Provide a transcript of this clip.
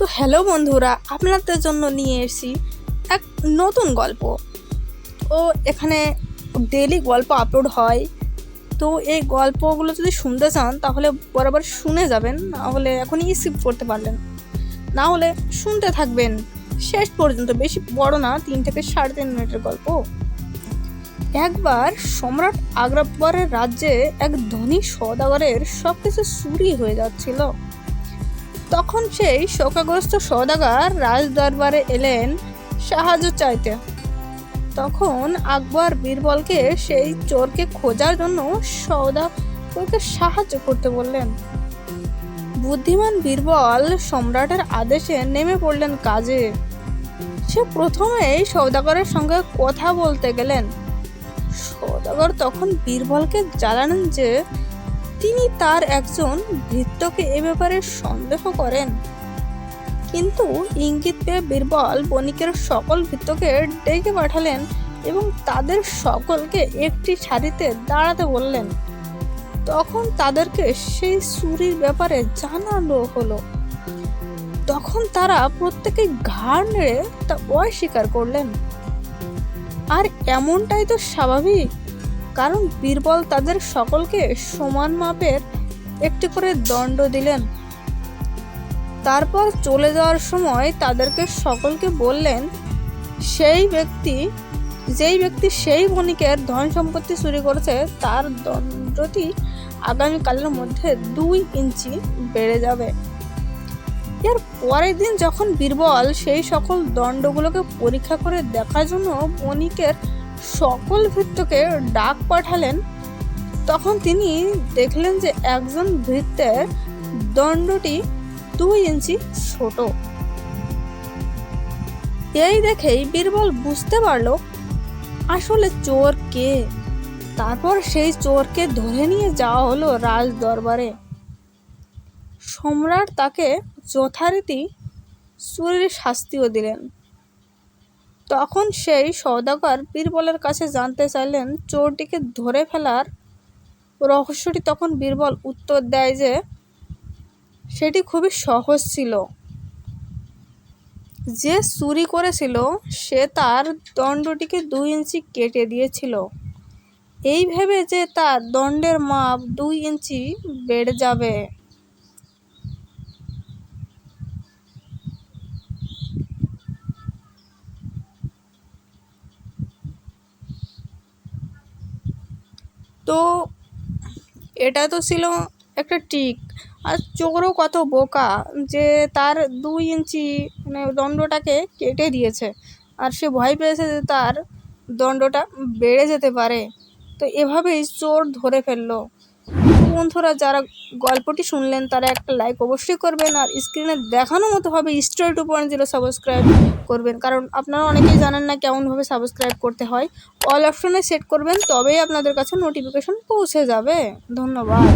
তো হ্যালো বন্ধুরা, আপনাদের জন্য নিয়ে এসেছি এক নতুন গল্প। তো এখানে ডেইলি গল্প আপলোড হয়। তো এই গল্পগুলো যদি শুনতে চান তাহলে বরাবর শুনে যাবেন, না হলে এখনই স্কিপ করতে পারলেন, না হলে শুনতে থাকবেন শেষ পর্যন্ত। বেশি বড় না, 3 থেকে 3.5 মিনিটের গল্প। একবার সম্রাট আকবরের রাজ্যে এক ধনী সওদাগরের সবকিছু চুরি হয়ে যাচ্ছিল। তখন সেই শোকাগ্রস্ত সওদাগর রাজদরবারে এলেন সাহায্য চাইতে। তখন আকবর বীরবলকে সেই চোরকে খোঁজার জন্য সওদাগরকে সাহায্য করতে বললেন। বুদ্ধিমান বীরবল সম্রাটের আদেশে নেমে পড়লেন কাজে। সে প্রথমেই সওদাগরের সঙ্গে কথা বলতে গেলেন। সওদাগর তখন বীরবলকে জানালেন যে তিনি তার একজন ভৃত্যকে এ ব্যাপারে সন্দেহ করেন। কিন্তু ইঙ্গিত পেয়ে বীরবল বণিকের সকল ভৃত্যকে ডেকে পাঠালেন এবং তাদের সকলকে একটি সারিতে দাঁড়াতে বললেন। তখন তাদেরকে সেই চুরির ব্যাপারে জানানো হলো। তখন তারা প্রত্যেকে ঘাড় নেড়ে তা অস্বীকার করলেন। আর এমনটাই তো স্বাভাবিক, কারণ বীরবল তাদের সকলকে সমান মাপের একটি করে দণ্ড দিলেন। তারপর চলে যাওয়ার সময় তাদেরকে সকলকে বললেন, যেই ব্যক্তি সেই বণিকের ধন সম্পত্তি চুরি করেছে তার দণ্ডটি আগামীকালের মধ্যে 2 ইঞ্চি বেড়ে যাবে। এর পরের দিন যখন বীরবল সেই সকল দণ্ডগুলোকে পরীক্ষা করে দেখার জন্য বণিকের সকল ভৃত্যকে ডাক পাঠালেন, তখন তিনি দেখলেন যে একজন ভৃত্যের দণ্ডটি 2 ইঞ্চি ছোট। এই দেখেই বীরবল বুঝতে পারল আসলে চোর কে। তারপর সেই চোরকে ধরে নিয়ে যাওয়া হলো রাজ দরবারে। সম্রাট তাকে যথারীতি চুরির শাস্তিও দিলেন। তখন সেই সওদাগর বীরবলের কাছে জানতে চাইলেন চোরটিকে ধরে ফেলার রহস্যটি। তখন বীরবল উত্তর দেয় যে সেটি খুবই সহজ ছিল। যে চুরি করেছিল সে তার দণ্ডটিকে 2 ইঞ্চি কেটে দিয়েছিল, এই ভেবে যে তার দণ্ডের মাপ 2 ইঞ্চি বেড়ে যাবে। তো এটা তো ছিল একটা ট্রিক। আর চোরও কত বোকা যে তার 2 ইঞ্চি দণ্ডটাকে কেটে দিয়েছে, আর সে ভয় পেয়েছে যে তার দণ্ডটা বেড়ে যেতে পারে। তো এভাবেই চোর ধরে ফেললো। বন্ধুরা, যারা গল্পটি শুনলেন তারা একটা লাইক অবশ্যই করবেন, আর স্ক্রিনে দেখানো মতো হবে স্টার 2.0 সাবস্ক্রাইব করবেন, কারণ আপনারা অনেকেই জানেন না কেমনভাবে সাবস্ক্রাইব করতে হয়। অল অপশনে সেট করবেন, তবেই আপনাদের কাছে নোটিফিকেশন পৌঁছে যাবে। ধন্যবাদ।